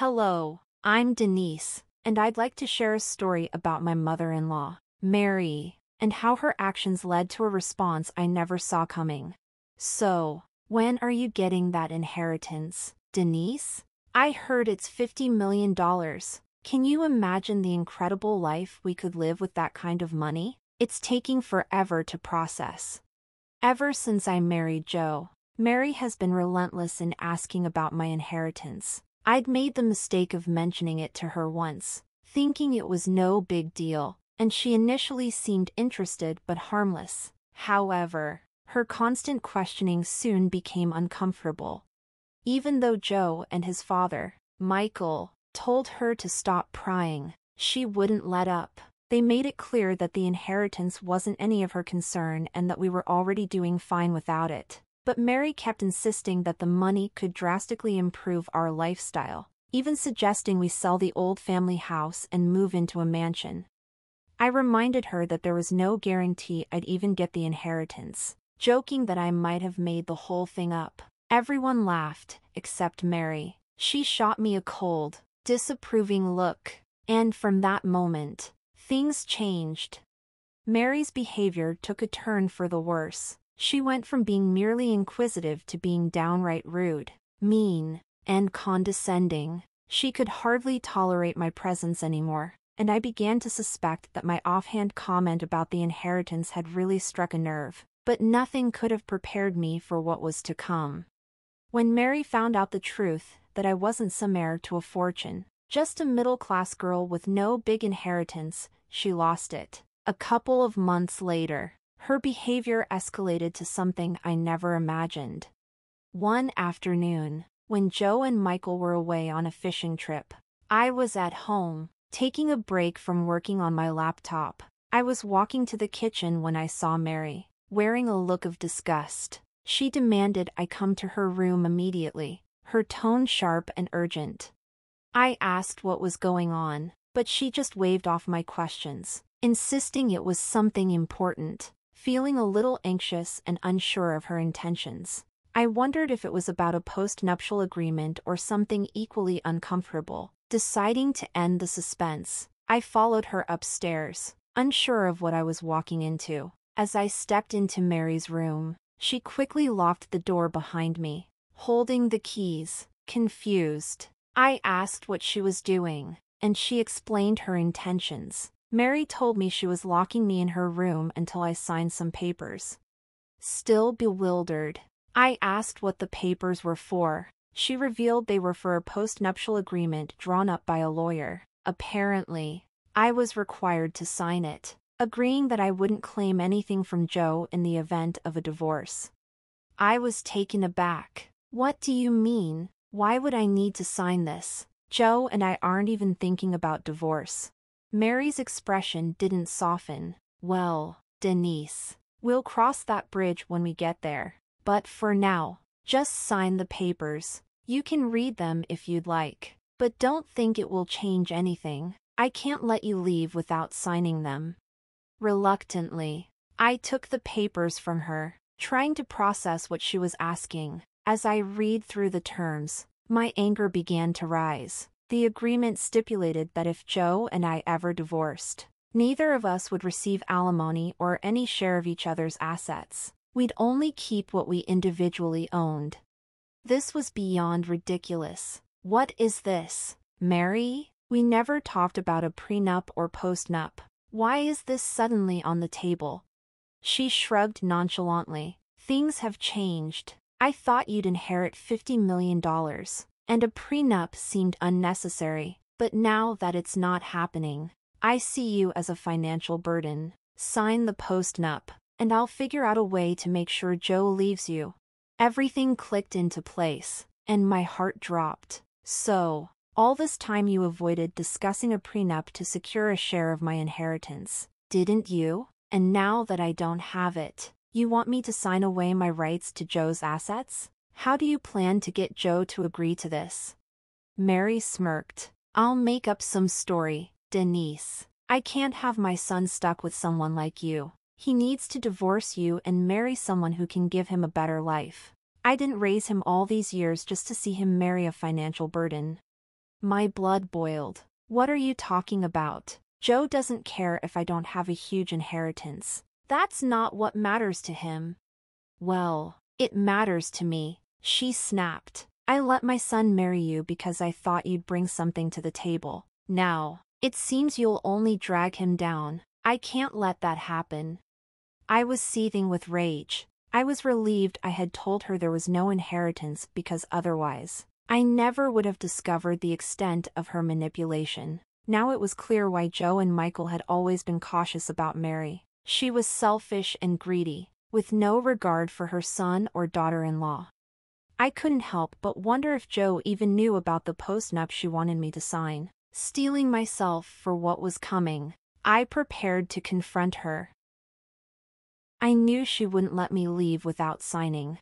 Hello, I'm Denise, and I'd like to share a story about my mother-in-law, Mary, and how her actions led to a response I never saw coming. So, when are you getting that inheritance, Denise? I heard it's $50 million. Can you imagine the incredible life we could live with that kind of money? It's taking forever to process. Ever since I married Joe, Mary has been relentless in asking about my inheritance. I'd made the mistake of mentioning it to her once, thinking it was no big deal, and she initially seemed interested but harmless. However, her constant questioning soon became uncomfortable. Even though Joe and his father, Michael, told her to stop prying, she wouldn't let up. They made it clear that the inheritance wasn't any of her concern and that we were already doing fine without it. But Mary kept insisting that the money could drastically improve our lifestyle, even suggesting we sell the old family house and move into a mansion. I reminded her that there was no guarantee I'd even get the inheritance, joking that I might have made the whole thing up. Everyone laughed, except Mary. She shot me a cold, disapproving look, and from that moment, things changed. Mary's behavior took a turn for the worse. She went from being merely inquisitive to being downright rude, mean, and condescending. She could hardly tolerate my presence anymore, and I began to suspect that my offhand comment about the inheritance had really struck a nerve. But nothing could have prepared me for what was to come. When Mary found out the truth, that I wasn't some heir to a fortune, just a middle-class girl with no big inheritance, she lost it. A couple of months later, her behavior escalated to something I never imagined. One afternoon, when Joe and Michael were away on a fishing trip, I was at home, taking a break from working on my laptop. I was walking to the kitchen when I saw Mary, wearing a look of disgust. She demanded I come to her room immediately, her tone sharp and urgent. I asked what was going on, but she just waved off my questions, insisting it was something important. Feeling a little anxious and unsure of her intentions, I wondered if it was about a post-nuptial agreement or something equally uncomfortable. Deciding to end the suspense, I followed her upstairs, unsure of what I was walking into. As I stepped into Mary's room, she quickly locked the door behind me, holding the keys, confused. I asked what she was doing, and she explained her intentions. Mary told me she was locking me in her room until I signed some papers. Still bewildered, I asked what the papers were for. She revealed they were for a post-nuptial agreement drawn up by a lawyer. Apparently, I was required to sign it, agreeing that I wouldn't claim anything from Joe in the event of a divorce. I was taken aback. What do you mean? Why would I need to sign this? Joe and I aren't even thinking about divorce. Mary's expression didn't soften. Well, Denise, we'll cross that bridge when we get there. But for now, just sign the papers. You can read them if you'd like. But don't think it will change anything. I can't let you leave without signing them. Reluctantly, I took the papers from her, trying to process what she was asking. As I read through the terms, my anger began to rise. The agreement stipulated that if Joe and I ever divorced, neither of us would receive alimony or any share of each other's assets. We'd only keep what we individually owned. This was beyond ridiculous. What is this, Mary? We never talked about a prenup or postnup. Why is this suddenly on the table? She shrugged nonchalantly. Things have changed. I thought you'd inherit $50 million. And a prenup seemed unnecessary, but now that it's not happening, I see you as a financial burden. Sign the postnup, and I'll figure out a way to make sure Joe leaves you. Everything clicked into place, and my heart dropped. So, all this time you avoided discussing a prenup to secure a share of my inheritance, didn't you? And now that I don't have it, you want me to sign away my rights to Joe's assets? How do you plan to get Joe to agree to this? Mary smirked. I'll make up some story, Denise. I can't have my son stuck with someone like you. He needs to divorce you and marry someone who can give him a better life. I didn't raise him all these years just to see him marry a financial burden. My blood boiled. What are you talking about? Joe doesn't care if I don't have a huge inheritance. That's not what matters to him. Well, it matters to me, she snapped. I let my son marry you because I thought you'd bring something to the table. Now, it seems you'll only drag him down. I can't let that happen. I was seething with rage. I was relieved I had told her there was no inheritance because otherwise, I never would have discovered the extent of her manipulation. Now it was clear why Joe and Michael had always been cautious about Mary. She was selfish and greedy, with no regard for her son or daughter-in-law. I couldn't help but wonder if Joe even knew about the postnup she wanted me to sign. Steeling myself for what was coming, I prepared to confront her. I knew she wouldn't let me leave without signing.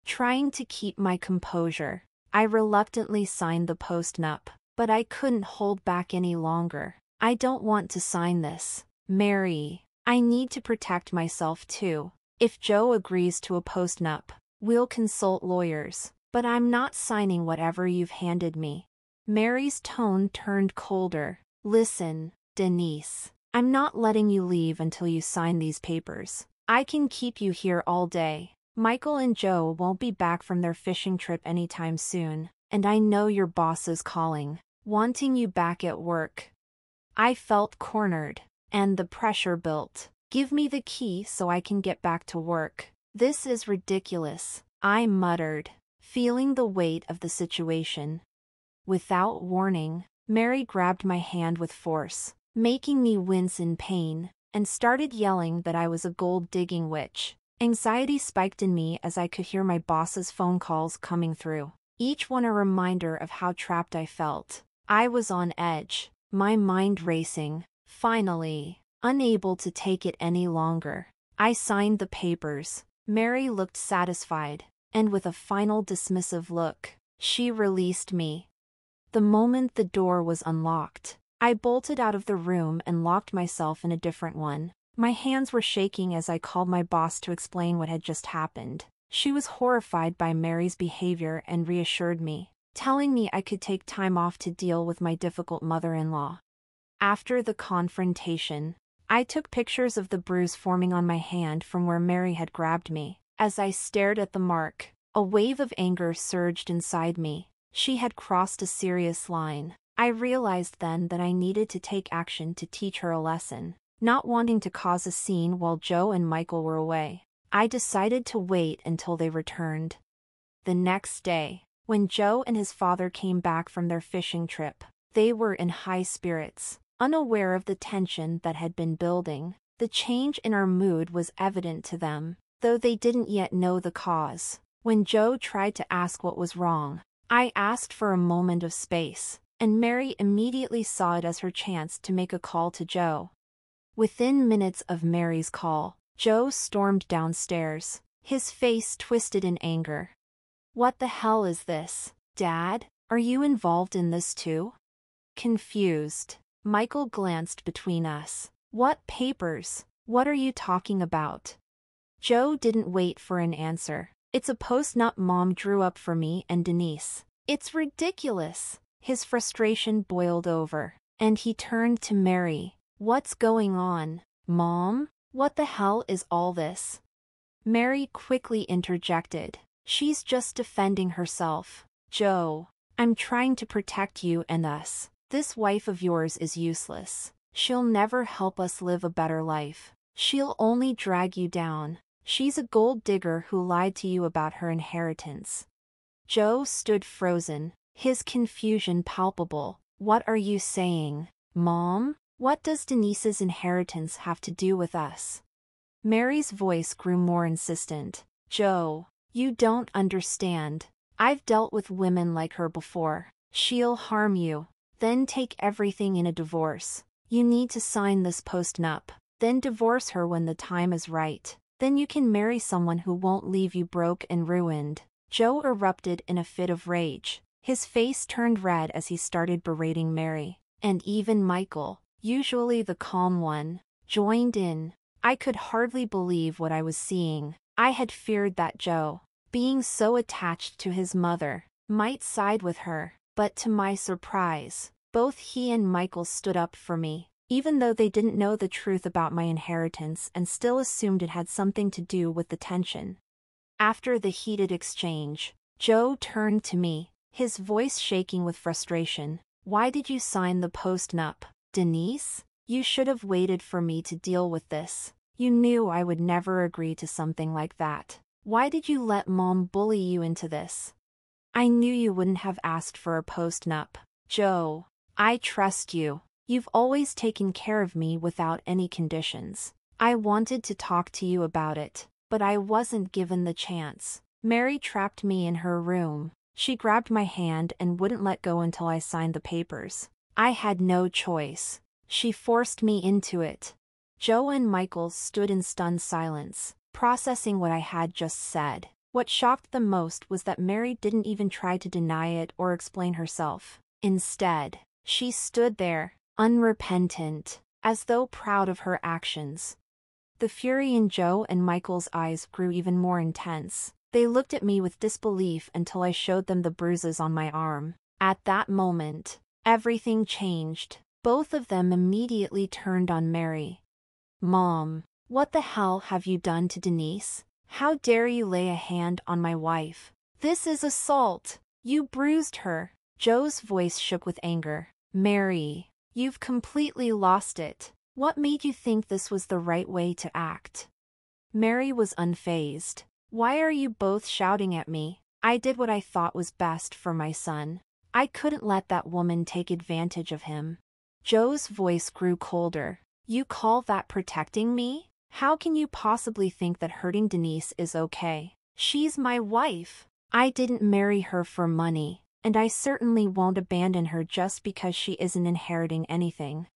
Trying to keep my composure, I reluctantly signed the postnup, but I couldn't hold back any longer. I don't want to sign this, Mary. I need to protect myself too. If Joe agrees to a postnup, we'll consult lawyers, but I'm not signing whatever you've handed me. Mary's tone turned colder. Listen, Denise, I'm not letting you leave until you sign these papers. I can keep you here all day. Michael and Joe won't be back from their fishing trip anytime soon, and I know your boss is calling, wanting you back at work. I felt cornered, and the pressure built. Give me the key so I can get back to work. This is ridiculous, I muttered, feeling the weight of the situation. Without warning, Mary grabbed my hand with force, making me wince in pain, and started yelling that I was a gold-digging witch. Anxiety spiked in me as I could hear my boss's phone calls coming through, each one a reminder of how trapped I felt. I was on edge, my mind racing. Finally, unable to take it any longer, I signed the papers. Mary looked satisfied, and with a final dismissive look, she released me. The moment the door was unlocked, I bolted out of the room and locked myself in a different one. My hands were shaking as I called my boss to explain what had just happened. She was horrified by Mary's behavior and reassured me, telling me I could take time off to deal with my difficult mother-in-law. After the confrontation, I took pictures of the bruise forming on my hand from where Mary had grabbed me. As I stared at the mark, a wave of anger surged inside me. She had crossed a serious line. I realized then that I needed to take action to teach her a lesson. Not wanting to cause a scene while Joe and Michael were away, I decided to wait until they returned. The next day, when Joe and his father came back from their fishing trip, they were in high spirits, unaware of the tension that had been building. The change in our mood was evident to them, though they didn't yet know the cause. When Joe tried to ask what was wrong, I asked for a moment of space, and Mary immediately saw it as her chance to make a call to Joe. Within minutes of Mary's call, Joe stormed downstairs, his face twisted in anger. What the hell is this, Dad? Are you involved in this too? Confused, Michael glanced between us. What papers? What are you talking about? Joe didn't wait for an answer. It's a postnup Mom drew up for me and Denise. It's ridiculous. His frustration boiled over, and he turned to Mary. What's going on, Mom? What the hell is all this? Mary quickly interjected. She's just defending herself. Joe, I'm trying to protect you and us. This wife of yours is useless. She'll never help us live a better life. She'll only drag you down. She's a gold digger who lied to you about her inheritance. Joe stood frozen, his confusion palpable. What are you saying, Mom? What does Denise's inheritance have to do with us? Mary's voice grew more insistent. Joe, you don't understand. I've dealt with women like her before. She'll harm you, then take everything in a divorce. You need to sign this postnup, then divorce her when the time is right. Then you can marry someone who won't leave you broke and ruined. Joe erupted in a fit of rage. His face turned red as he started berating Mary. And even Michael, usually the calm one, joined in. I could hardly believe what I was seeing. I had feared that Joe, being so attached to his mother, might side with her, But to my surprise, both he and Michael stood up for me, even though they didn't know the truth about my inheritance and still assumed it had something to do with the tension. After the heated exchange, Joe turned to me, his voice shaking with frustration. "Why did you sign the post-nup, Denise? You should have waited for me to deal with this. You knew I would never agree to something like that. Why did you let Mom bully you into this? I knew you wouldn't have asked for a post-nup, Joe. I trust you. You've always taken care of me without any conditions. I wanted to talk to you about it, but I wasn't given the chance. Mary trapped me in her room. She grabbed my hand and wouldn't let go until I signed the papers. I had no choice. She forced me into it." Joe and Michael stood in stunned silence, processing what I had just said. What shocked them most was that Mary didn't even try to deny it or explain herself. Instead, she stood there, unrepentant, as though proud of her actions. The fury in Joe and Michael's eyes grew even more intense. They looked at me with disbelief until I showed them the bruises on my arm. At that moment, everything changed. Both of them immediately turned on Mary. "Mom, what the hell have you done to Denise? How dare you lay a hand on my wife? This is assault. You bruised her." Joe's voice shook with anger. "Mary, you've completely lost it. What made you think this was the right way to act?" Mary was unfazed. "Why are you both shouting at me? I did what I thought was best for my son. I couldn't let that woman take advantage of him." Joe's voice grew colder. "You call that protecting me? How can you possibly think that hurting Denise is okay? She's my wife. I didn't marry her for money, and I certainly won't abandon her just because she isn't inheriting anything."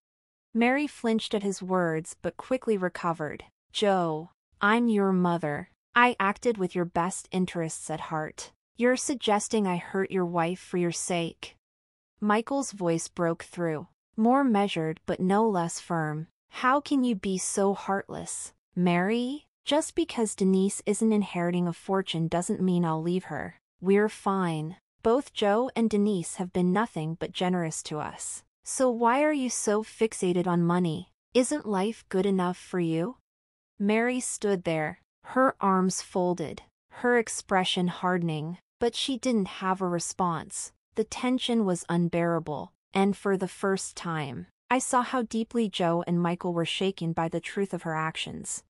Mary flinched at his words but quickly recovered. "Joe, I'm your mother. I acted with your best interests at heart. You're suggesting I hurt your wife for your sake?" Michael's voice broke through, more measured but no less firm. "How can you be so heartless, Mary? Just because Denise isn't inheriting a fortune doesn't mean I'll leave her. We're fine. Both Joe and Denise have been nothing but generous to us. So why are you so fixated on money? Isn't life good enough for you?" Mary stood there, her arms folded, her expression hardening, but she didn't have a response. The tension was unbearable, and for the first time, I saw how deeply Joe and Michael were shaken by the truth of her actions.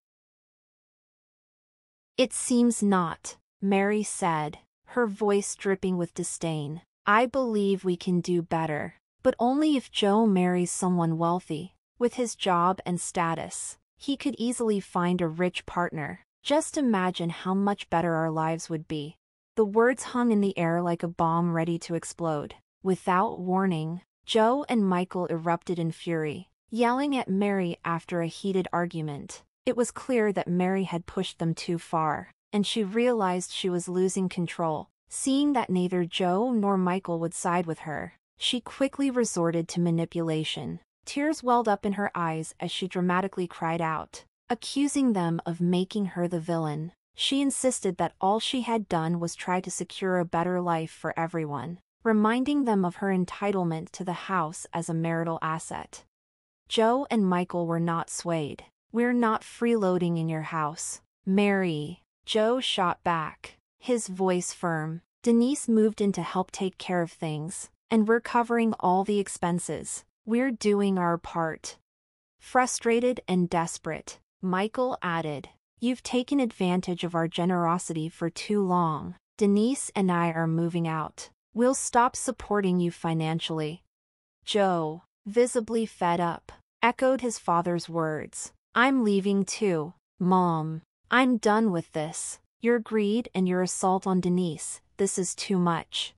"It seems not," Mary said, her voice dripping with disdain. "I believe we can do better, but only if Joe marries someone wealthy. With his job and status, he could easily find a rich partner. Just imagine how much better our lives would be." The words hung in the air like a bomb ready to explode. Without warning, Joe and Michael erupted in fury, yelling at Mary after a heated argument. It was clear that Mary had pushed them too far, and she realized she was losing control. Seeing that neither Joe nor Michael would side with her, she quickly resorted to manipulation. Tears welled up in her eyes as she dramatically cried out, accusing them of making her the villain. She insisted that all she had done was try to secure a better life for everyone, reminding them of her entitlement to the house as a marital asset. Joe and Michael were not swayed. "We're not freeloading in your house, Mary," Joe shot back, his voice firm. "Denise moved in to help take care of things, and we're covering all the expenses. We're doing our part." Frustrated and desperate, Michael added, "You've taken advantage of our generosity for too long. Denise and I are moving out. We'll stop supporting you financially." Joe, visibly fed up, echoed his father's words. "I'm leaving too, Mom. I'm done with this. Your greed and your assault on Denise, this is too much."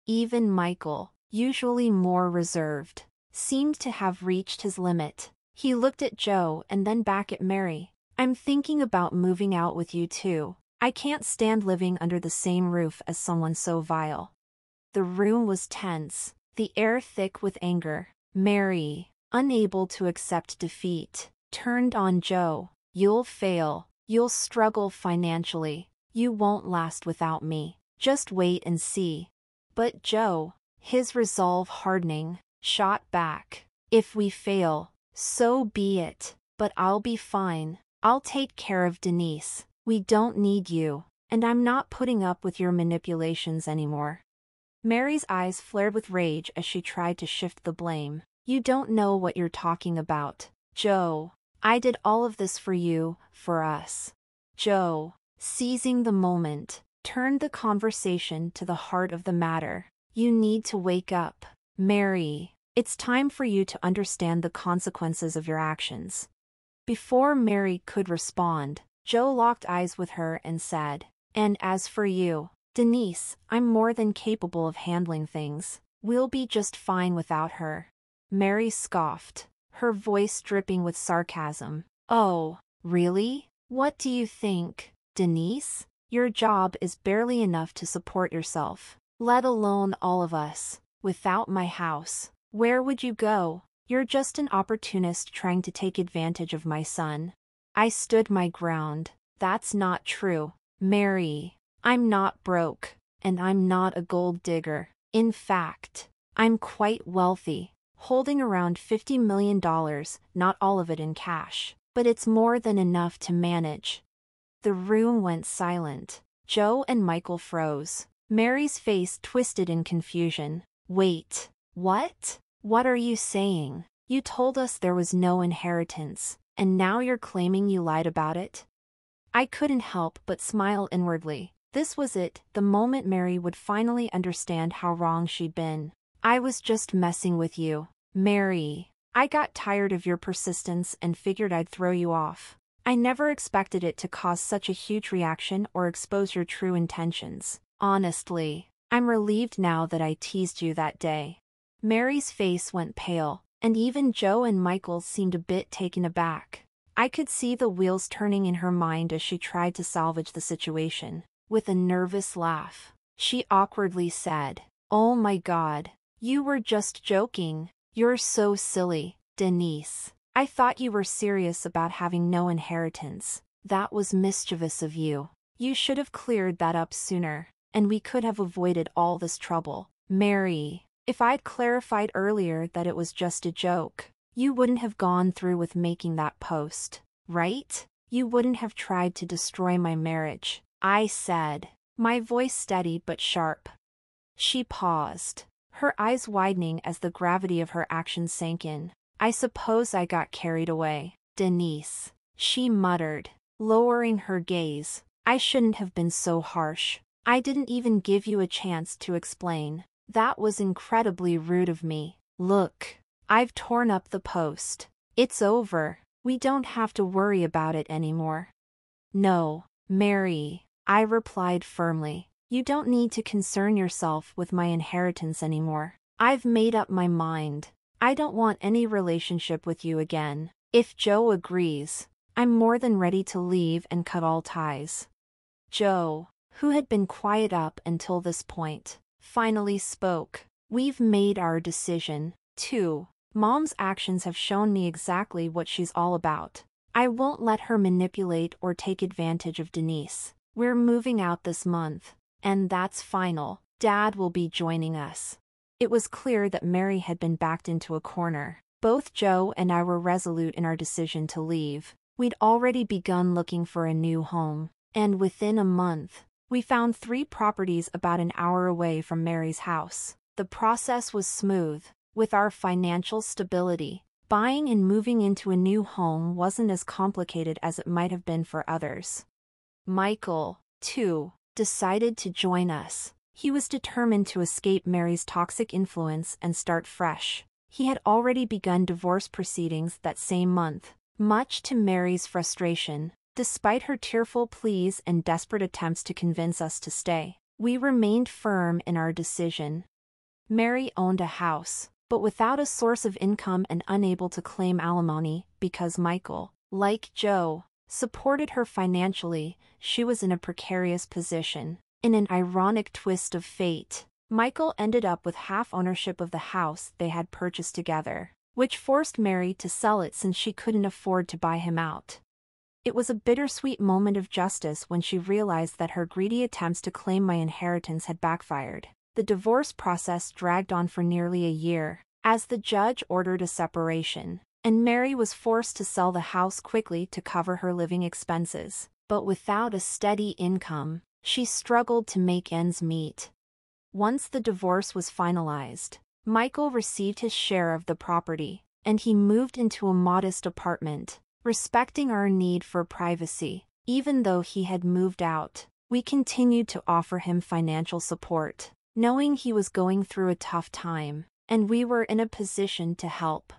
Even Michael, usually more reserved, seemed to have reached his limit. He looked at Joe and then back at Mary. "I'm thinking about moving out with you too. I can't stand living under the same roof as someone so vile." The room was tense, the air thick with anger. Mary, unable to accept defeat, turned on Joe. "You'll fail. You'll struggle financially. You won't last without me. Just wait and see." But Joe, his resolve hardening, shot back. If we fail, so be it, but I'll be fine. I'll take care of Denise. We don't need you, and I'm not putting up with your manipulations anymore. Mary's eyes flared with rage as she tried to shift the blame. You don't know what you're talking about, Joe. I did all of this for you, for us. Joe, seizing the moment, turned the conversation to the heart of the matter. You need to wake up, Mary. It's time for you to understand the consequences of your actions. Before Mary could respond, Joe locked eyes with her and said, and as for you, Denise, I'm more than capable of handling things. We'll be just fine without her. Mary scoffed, her voice dripping with sarcasm. Oh, really? What do you think, Denise? Your job is barely enough to support yourself, let alone all of us. Without my house, where would you go? You're just an opportunist trying to take advantage of my son. I stood my ground. That's not true, Mary. I'm not broke, and I'm not a gold digger. In fact, I'm quite wealthy, holding around $50 million, not all of it in cash, but it's more than enough to manage. The room went silent. Joe and Michael froze. Mary's face twisted in confusion. Wait, what? What are you saying? You told us there was no inheritance, and now you're claiming you lied about it? I couldn't help but smile inwardly. This was it, the moment Mary would finally understand how wrong she'd been. I was just messing with you, Mary. I got tired of your persistence and figured I'd throw you off. I never expected it to cause such a huge reaction or expose your true intentions. Honestly, I'm relieved now that I teased you that day. Mary's face went pale, and even Joe and Michael seemed a bit taken aback. I could see the wheels turning in her mind as she tried to salvage the situation. With a nervous laugh, she awkwardly said, "Oh my God, you were just joking. You're so silly, Denise. I thought you were serious about having no inheritance. That was mischievous of you. You should have cleared that up sooner, and we could have avoided all this trouble. Mary, if I'd clarified earlier that it was just a joke, you wouldn't have gone through with making that post, right? You wouldn't have tried to destroy my marriage," I said, my voice steady but sharp. She paused, her eyes widening as the gravity of her actions sank in. "I suppose I got carried away, Denise," she muttered, lowering her gaze. "I shouldn't have been so harsh. I didn't even give you a chance to explain. That was incredibly rude of me. Look, I've torn up the post. It's over. We don't have to worry about it anymore." "No, Mary," I replied firmly. "You don't need to concern yourself with my inheritance anymore. I've made up my mind. I don't want any relationship with you again. If Joe agrees, I'm more than ready to leave and cut all ties." Joe, who had been quiet up until this point, finally spoke. "We've made our decision, too. Mom's actions have shown me exactly what she's all about. I won't let her manipulate or take advantage of Denise. We're moving out this month, and that's final. Dad will be joining us." It was clear that Mary had been backed into a corner. Both Joe and I were resolute in our decision to leave. We'd already begun looking for a new home, and within a month, we found 3 properties about an hour away from Mary's house. The process was smooth. With our financial stability, buying and moving into a new home wasn't as complicated as it might have been for others. Michael, too, decided to join us. He was determined to escape Mary's toxic influence and start fresh. He had already begun divorce proceedings that same month, much to Mary's frustration. Despite her tearful pleas and desperate attempts to convince us to stay, we remained firm in our decision. Mary owned a house, but without a source of income and unable to claim alimony because Michael, like Joe, supported her financially. She was in a precarious position. In an ironic twist of fate, Michael ended up with half ownership of the house they had purchased together, which forced Mary to sell it since she couldn't afford to buy him out. It was a bittersweet moment of justice when she realized that her greedy attempts to claim my inheritance had backfired. The divorce process dragged on for nearly a year, as the judge ordered a separation, and Mary was forced to sell the house quickly to cover her living expenses. But without a steady income, she struggled to make ends meet. Once the divorce was finalized, Michael received his share of the property, and he moved into a modest apartment, respecting our need for privacy. Even though he had moved out, we continued to offer him financial support, knowing he was going through a tough time, and we were in a position to help.